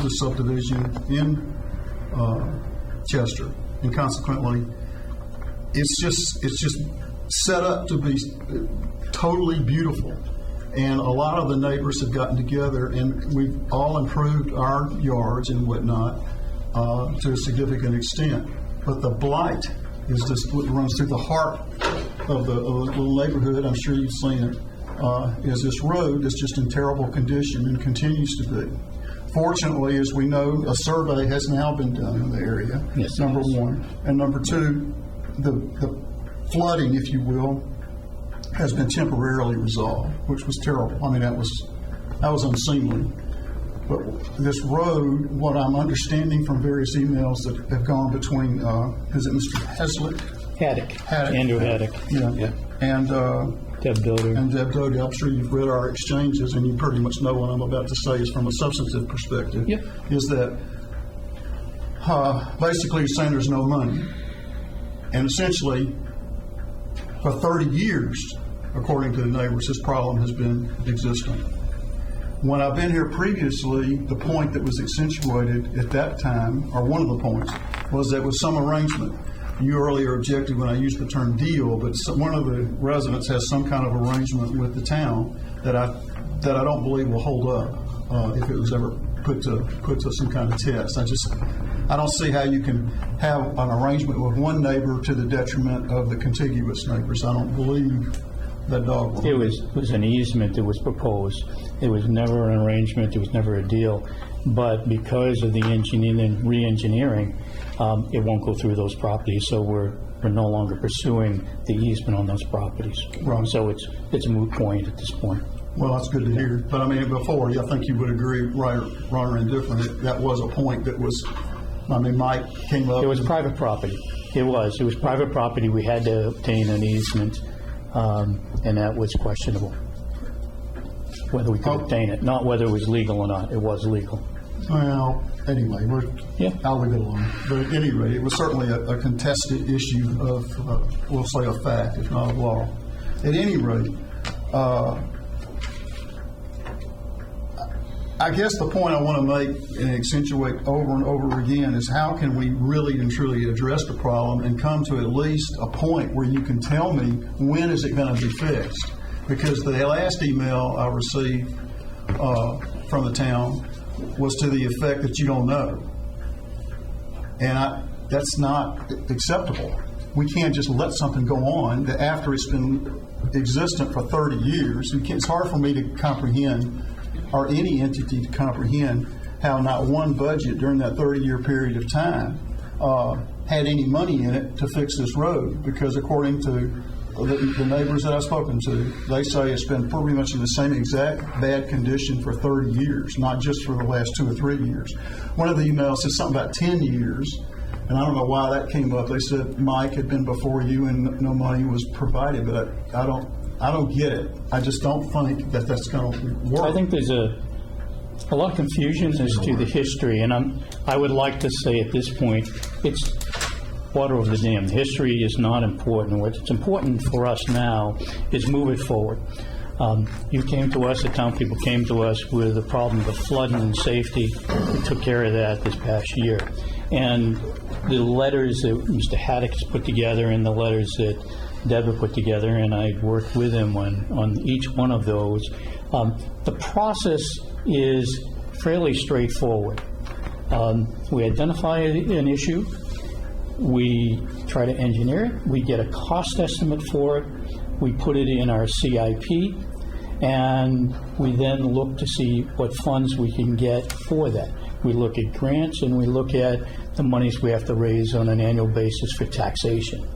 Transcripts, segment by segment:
the subdivision in Chester, and consequently, it's just set up to be totally beautiful. And a lot of the neighbors have gotten together, and we've all improved our yards and whatnot to a significant extent. But the blight is just what runs through the heart of the little neighborhood. I'm sure you've seen it. Is this road that's just in terrible condition and continues to be. Fortunately, as we know, a survey has now been done in the area, yes, number one. And number two, the flooding, if you will, has been temporarily resolved, which was terrible. I mean, that was unseemly. But this road, what I'm understanding from various emails that have gone between, is it Mr. Heslick? Haddock. Andrew Haddock. Yeah. And Deb Doty. And Deb Doty. I'm sure you've read our exchanges, and you pretty much know what I'm about to say is from a substantive perspective. Yep. Is that basically you're saying there's no money. And essentially, for 30 years, according to the neighbors, this problem has been existent. When I've been here previously, the point that was accentuated at that time, or one of the points, was that with some arrangement. You earlier objected when I used the term deal, but one of the residents has some kind of arrangement with the town that I don't believe will hold up if it was ever put to some kind of test. I don't see how you can have an arrangement with one neighbor to the detriment of the contiguous neighbors. I don't believe that dog. It was an easement that was proposed. It was never an arrangement. It was never a deal. But because of the engineering and re-engineering, it won't go through those properties. So we're no longer pursuing the easement on those properties. Right. So it's a moot point at this point. Well, that's good to hear. But I mean, before, I think you would agree, right or indifferent, that was a point that was. I mean, Mike came up. It was private property. It was private property. We had to obtain an easement, and that was questionable. Whether we could obtain it, not whether it was legal or not. It was legal. Well, anyway, I'll leave it alone. But at any rate, it was certainly a contested issue of, we'll say, a fact, if not of law. At any rate, I guess the point I want to make and accentuate over and over again is how can we really and truly address the problem and come to at least a point where you can tell me when is it going to be fixed? Because the last email I received from the town was to the effect that you don't know. And that's not acceptable. We can't just let something go on that after it's been existent for 30 years. It's hard for me to comprehend, or any entity to comprehend, how not one budget during that 30-year period of time had any money in it to fix this road. Because according to the neighbors that I've spoken to, they say it's been pretty much in the same exact bad condition for 30 years, not just for the last 2 or 3 years. One of the emails said something about 10 years, and I don't know why that came up. They said Mike had been before you and no money was provided, but I don't get it. I just don't think that that's going to work. I think there's a lot of confusion as to the history, and I would like to say at this point, it's water over the dam. History is not important. What's important for us now is move it forward. You came to us, the town people came to us with the problem of flooding and safety. We took care of that this past year. And the letters that Mr. Haddock has put together and the letters that Deborah put together, and I worked with him on each one of those, the process is fairly straightforward. We identify an issue. We try to engineer it. We get a cost estimate for it. We put it in our CIP, and we then look to see what funds we can get for that. We look at grants, and we look at the monies we have to raise on an annual basis for taxation.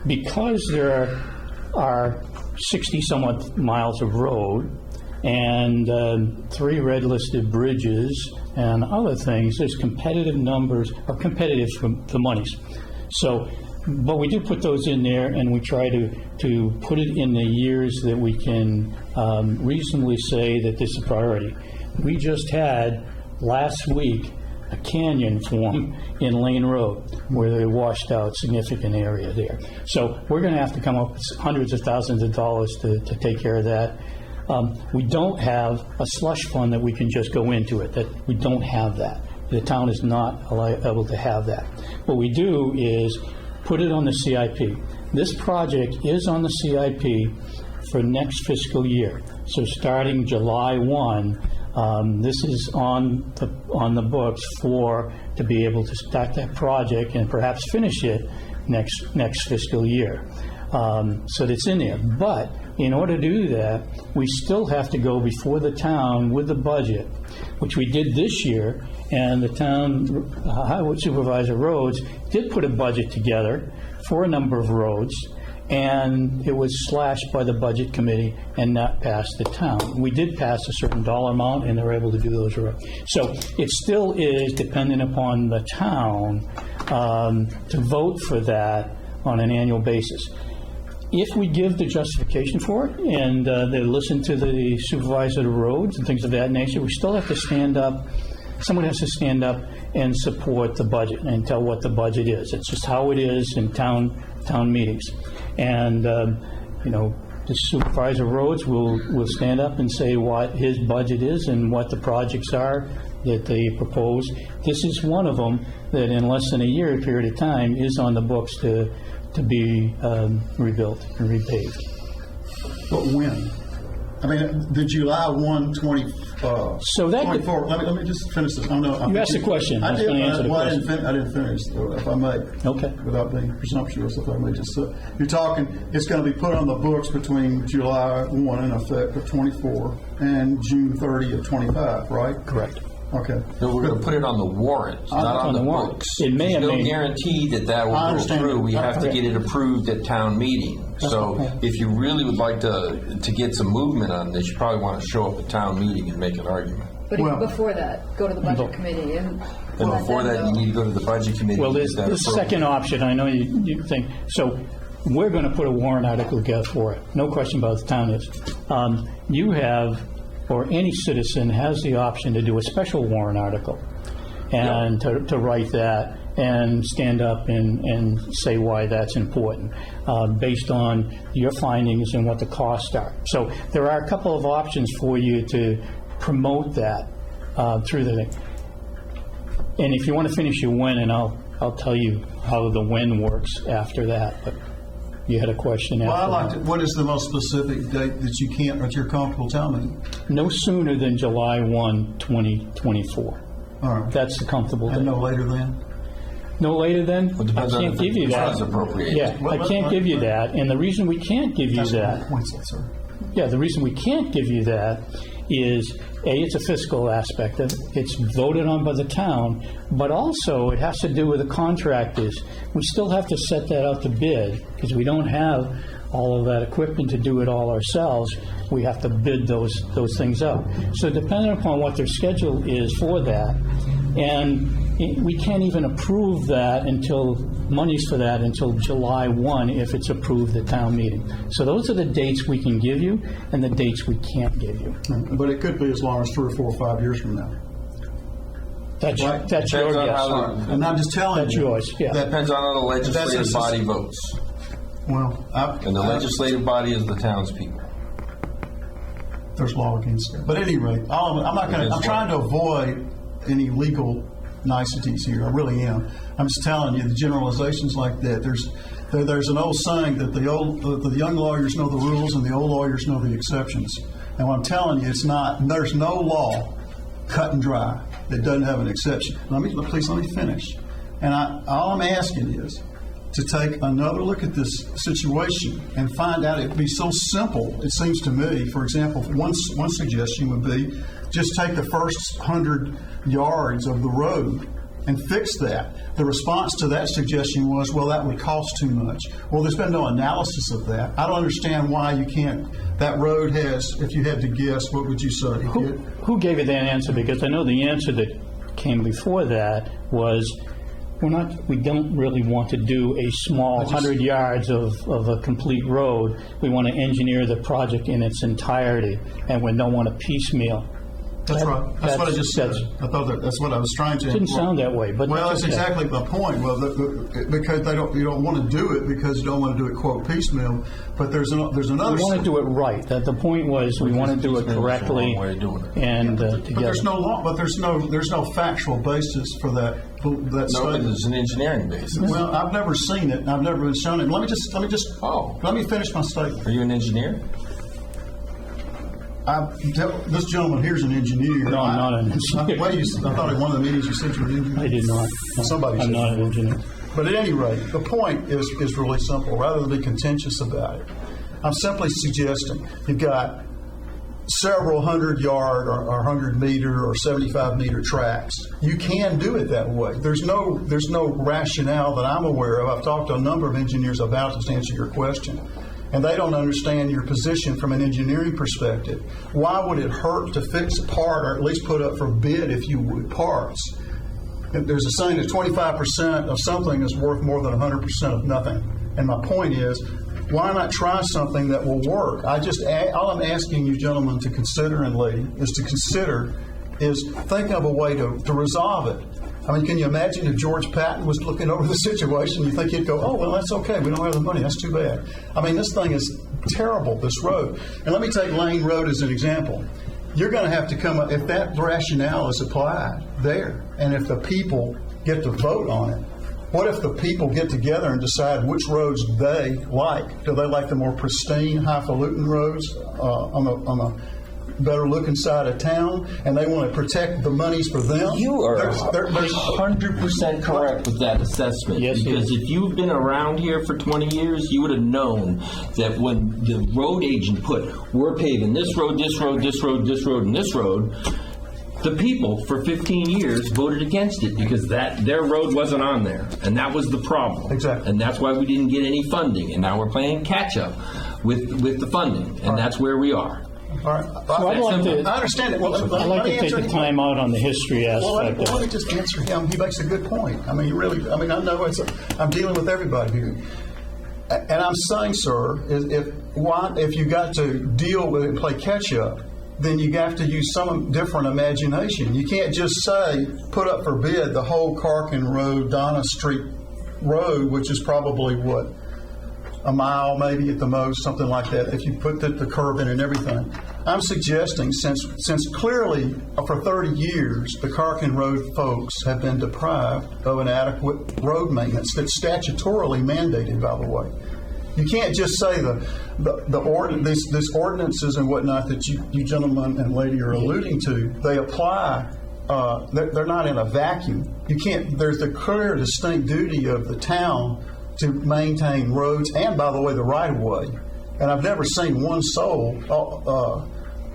Because there are 60-somewhat miles of road and 3 red-listed bridges and other things, there's competitive numbers, or competitive for monies. So, but we do put those in there, and we try to put it in the years that we can reasonably say that this is a priority. We just had last week a canyon form in Lane Road where they washed out significant area there. So we're going to have to come up with hundreds of thousands of dollars to take care of that. We don't have a slush fund that we can just go into it. That we don't have that. The town is not able to have that. What we do is put it on the CIP. This project is on the CIP for next fiscal year. So starting July 1, this is on the books to be able to start that project and perhaps finish it next fiscal year. So that's in there. But in order to do that, we still have to go before the town with the budget, which we did this year, and the town highway supervisor roads did put a budget together for a number of roads, and it was slashed by the budget committee and not passed the town. We did pass a certain dollar amount, and they were able to do those roads. So it still is dependent upon the town to vote for that on an annual basis. If we give the justification for it and they listen to the supervisor of the roads and things of that nature, we still have to stand up. Someone has to stand up and support the budget and tell what the budget is. It's just how it is in town meetings. And, the supervisor of roads will stand up and say what his budget is and what the projects are that they propose. This is one of them that in less than a year period of time is on the books to be rebuilt and repaved. But when? I mean, the July 1, 24. So that could, let me just finish this. You asked a question. I was going to answer the question. I didn't finish, if I may. Okay. Without being presumptuous, if I may just say. You're talking, it's going to be put on the books between July 1 in effect of 24 and June 30 of 25, right? Correct. Okay. So we're going to put it on the warrant, not on the books. It may There's or no may guarantee that will go through. We have to get it approved at town meeting. So if you really would like to get some movement on this, you probably want to show up at town meeting and make an argument. But even before that, go to the budget committee and before that, you need to go to the budget committee. Well, there's the second option. I know you think. So we're going to put a warrant article together for it. No question about the town is. You have, or any citizen has the option to do a special warrant article and to write that and stand up and say why that's important based on your findings and what the costs are. So there are a couple of options for you to promote that through the thing. And if you want to finish your when, and I'll tell you how the when works after that. But you had a question after Well, I'd like to, what is the most specific date that you're comfortable telling me? No sooner than July 1, 2024. All right. That's the comfortable date. And no later than? No later than? I can't give you that. Appropriate. Yeah, I can't give you that. And the reason we can't give you that, the reason we can't give you that is, A, it's a fiscal aspect of it. It's voted on by the town, but also it has to do with the contractors. We still have to set that out to bid because we don't have all of that equipment to do it all ourselves. We have to bid those things out. So depending upon what their schedule is for that, and we can't even approve that until monies for that until July 1 if it's approved at town meeting. So those are the dates we can give you and the dates we can't give you. But it could be as long as 3 or 4 or 5 years from now. That's your guess. And I'm just telling That's you. yours, yeah. That depends on how the legislative body votes. Well, And the legislative body is the townspeople. There's law against it. But at any rate, I'm trying to avoid any legal niceties here. I really am. I'm just telling you, the generalizations like that. There's an old saying that the young lawyers know the rules and the old lawyers know the exceptions. And what I'm telling you, it's not. There's no law cut and dry that doesn't have an exception. Please let me finish. And all I'm asking is to take another look at this situation and find out. It'd be so simple. It seems to me. For example, one suggestion would be just take the first 100 yards of the road and fix that. The response to that suggestion was, well, that would cost too much. Well, there's been no analysis of that. I don't understand why you can't. That road has, if you had to guess, what would you say? Who gave you that answer? Because I know the answer that came before that was, we don't really want to do a small 100 yards of a complete road. We want to engineer the project in its entirety, and we don't want to piecemeal. That's right. That's what I just said. I thought that's what I was trying to. Didn't sound that way, but well, that's that's exactly the point. Well, because you don't want to do it because you don't want to do it quote piecemeal. But there's another. We want to do it right. That the point was we want to do it correctly and But together. there's no law. But there's no factual basis for that. That No, statement. there's an engineering basis. Well, I've never seen it. And I've never been shown it. Let me finish my statement. Are you an engineer? This gentleman here's an engineer. No, I'm not an engineer. I thought at one of the meetings you said you were an engineer. I did not. Somebody I'm said not an engineer. But at any rate, the point is really simple. Rather than be contentious about it, I'm simply suggesting you've got several 100-yard or 100-meter or 75-meter tracks. You can do it that way. There's no rationale that I'm aware of. I've talked to a number of engineers about this to answer your question. And they don't understand your position from an engineering perspective. Why would it hurt to fix a part or at least put up for bid, if you would, parts? There's a saying that 25% of something is worth more than 100% of nothing. And my point is, why not try something that will work? All I'm asking you gentlemen to consider, and lady, is think of a way to resolve it. I mean, can you imagine if George Patton was looking over the situation? You think he'd go, oh, well, that's okay. We don't have the money. That's too bad. I mean, this thing is terrible, this road. And let me take Lane Road as an example. You're going to have to come up, if that rationale is applied there, and if the people get to vote on it, what if the people get together and decide which roads they like? Do they like the more pristine, highfalutin roads on the better-looking side of town, and they want to protect the monies for them? You are 100% correct with that assessment. Yes, because if you've been around here for 20 years, you would have known that when the road agent put, we're paving this road, this road, this road, this road, and this road, the people for 15 years voted against it because their road wasn't on there, and that was the problem. Exactly. And that's why we didn't get any funding, and now we're playing catch-up with the funding, and that's where we are. All right. So I'd like to, I understand it. Well, I'd like to take the time out on the history aspect let of me it. just answer him. He makes a good point. I mean, I know I'm dealing with everybody here. And I'm saying, sir, if you got to deal with it and play catch-up, then you have to use some different imagination. You can't just say, put up for bid the whole Carkin Road, Donna Street Road, which is probably, a mile maybe at the most, something like that, if you put the curve in and everything. I'm suggesting, since clearly for 30 years the Carkin Road folks have been deprived of an adequate road maintenance that's statutorily mandated, by the way. You can't just say these ordinances and whatnot that you gentlemen and lady are alluding to, they apply. They're not in a vacuum. You can't. There's the clear, distinct duty of the town to maintain roads and, by the way, the right-of-way. And I've never seen one soul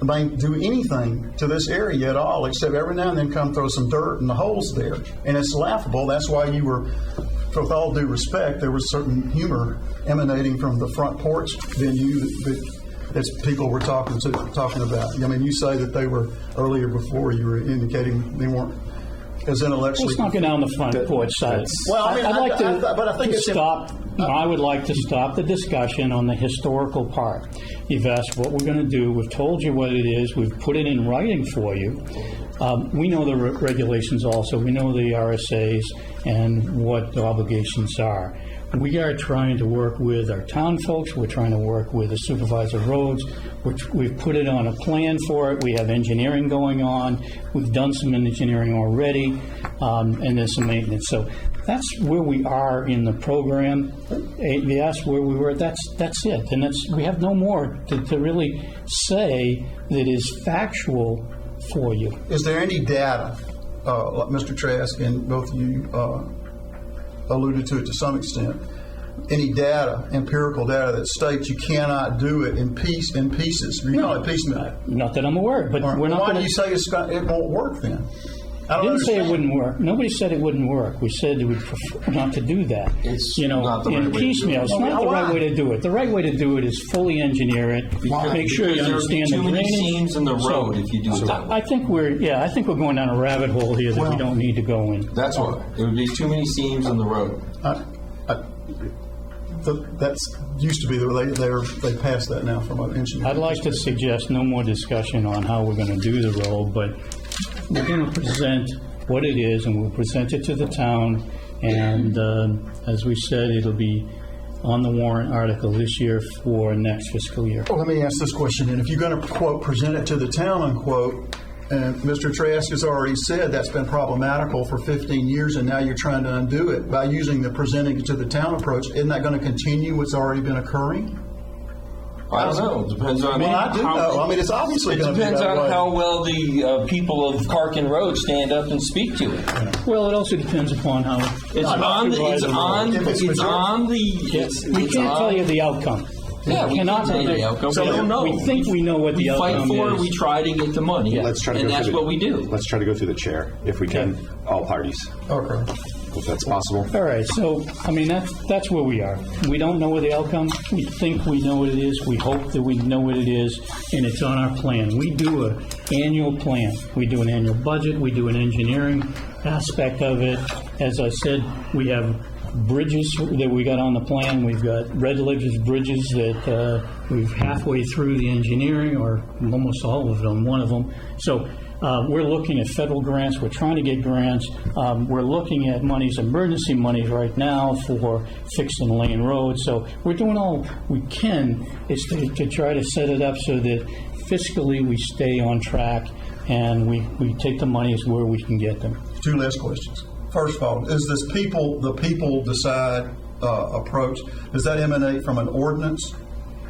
do anything to this area at all, except every now and then come throw some dirt in the holes there. And it's laughable. That's why you were, with all due respect, there was certain humor emanating from the front porch venue that people were talking about. I mean, you say that they were earlier before, you were indicating they weren't as intellectually. Let's not get down the front porch side. Well, I mean, I think it's stop. I would like to stop the discussion on the historical part. You've asked what we're going to do. We've told you what it is. We've put it in writing for you. We know the regulations also. We know the RSAs and what the obligations are. We are trying to work with our town folks. We're trying to work with the supervisor of roads. We've put it on a plan for it. We have engineering going on. We've done some engineering already, and there's some maintenance. So that's where we are in the program. You asked where we were. That's it. And we have no more to really say that is factual for you. Is there any data, like Mr. Trask and both of you alluded to it to some extent, any data, empirical data that states you cannot do it in pieces? You call it piecemeal. Not that I'm aware, but we're not. Why do you say it won't work then? I didn't say it wouldn't work. Nobody said it wouldn't work. We said we would prefer not to do that. It's in not the right way to piecemeal. do it. It's not the right way to do it. The right way to do it is fully engineer it. Make sure you understand the too many drainage. seams in the road if you do it that way. I think we're going down a rabbit hole here that we don't need to go in. That's why. It would be too many seams in the road. That's used to be, they passed that now from an engineer. I'd like to suggest no more discussion on how we're going to do the road, but we're going to present what it is, and we'll present it to the town, and as we said, it'll be on the warrant article this year for next fiscal year. Well, let me ask this question then. If you're going to, quote, present it to the town, unquote, and Mr. Trask has already said that's been problematical for 15 years, and now you're trying to undo it by using the presenting it to the town approach, isn't that going to continue what's already been occurring? I don't know. It depends on. Well, I do know. I mean, it's obviously It going to be depends that on way. how well the people of Carkin Road stand up and speak to it. Well, it also depends upon how. It's on the. We can't tell you the outcome. Yeah, we cannot can't tell you the outcome. So We don't know. We think we know what the Fight outcome for it, is. we try to get the money, Let's try to and go that's through what we do. Let's try to go through the chair, if we can, all parties, Okay. if that's possible. All right, so, I mean, that's where we are. We don't know what the outcome, we think we know what it is, we hope that we know what it is, and it's on our plan. We do an annual plan. We do an annual budget, we do an engineering aspect of it. As I said, we have bridges that we got on the plan. We've got Red Ledges bridges that we've halfway through the engineering, or almost all of them, one of them. So we're looking at federal grants. We're trying to get grants. We're looking at monies, emergency monies right now for fixing Lane Road. So we're doing all we can is to try to set it up so that fiscally we stay on track and we take the monies where we can get them. Two last questions. First of all, is this the people decide approach, does that emanate from an ordinance?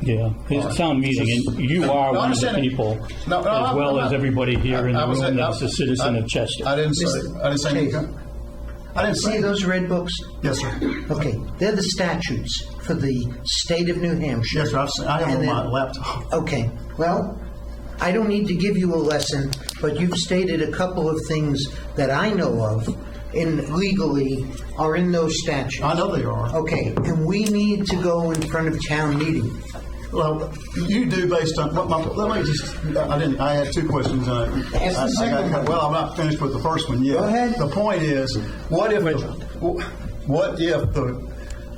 Yeah, it's a town meeting, and you are one of the people, as well as everybody here in the room that's a citizen of Chester. I didn't say anything. I didn't See say those red books? Yes, sir. Okay, they're the statutes for the state of New Hampshire. Yes, sir. I have And them on then- my laptop. Okay, well, I don't need to give you a lesson, but you've stated a couple of things that I know of legally are in those statutes. I know they are. Okay, and we need to go in front of town meeting. Well, you do based on, let me just, I had two questions. Ask the second one. Well, I'm not finished with the first one yet. Go ahead. The point is, what if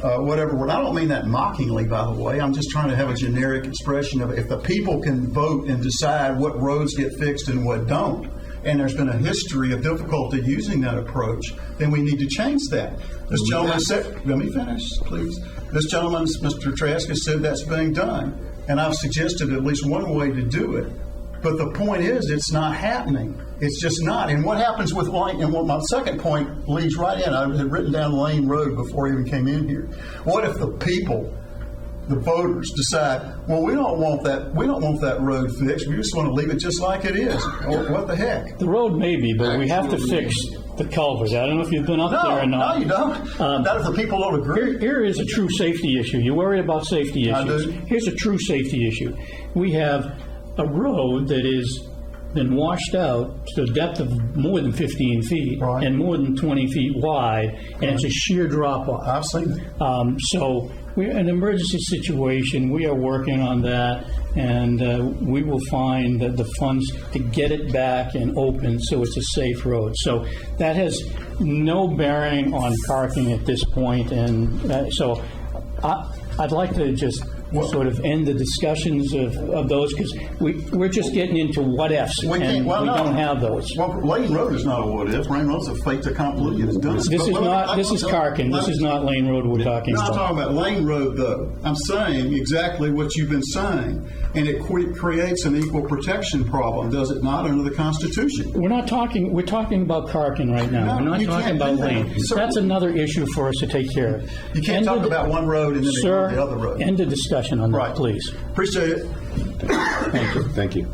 whatever, and I don't mean that mockingly, by the way, I'm just trying to have a generic expression of if the people can vote and decide what roads get fixed and what don't, and there's been a history of difficulty using that approach, then we need to change that. This gentleman said, let me finish, please. This gentleman, Mr. Trask, has said that's being done, and I've suggested at least one way to do it. But the point is, it's not happening. It's just not. And what happens with Lane, and what my second point leads right in, I had written down Lane Road before I even came in here. What if the people, the voters, decide, well, we don't want that road fixed. We just want to leave it just like it is. Or what the heck? The road may be, but we have to fix the culvert. I don't know if you've been up there or not. No, you don't. Not if the people don't agree. Here is a true safety issue. You worry about safety I issues. do. Here's a true safety issue. We have a road that has been washed out to a depth of more than 15 feet Right. and more than 20 feet wide, and it's a sheer drop-off. I've seen it. So we're in an emergency situation. We are working on that, and we will find the funds to get it back and open so it's a safe road. So that has no bearing on parking at this point, and so I'd like to just sort of end the discussions of those, because we're just getting into what ifs, and we don't have those. Well, Lane Road is not a what if. Lane Road's a fait accompli. It's done. This is Carkin. This is not Lane Road we're talking No, I'm about. talking about Lane Road, though. I'm saying exactly what you've been saying, and it creates an equal protection problem, does it not, under the Constitution? We're talking about Carkin right now. No, We're not you talking can't about do that. Lane. Sir. That's another issue for us to take care of. You can't talk about one road and then ignore the other road. Sir, end the discussion on that, Right. please. Appreciate it. Thank you.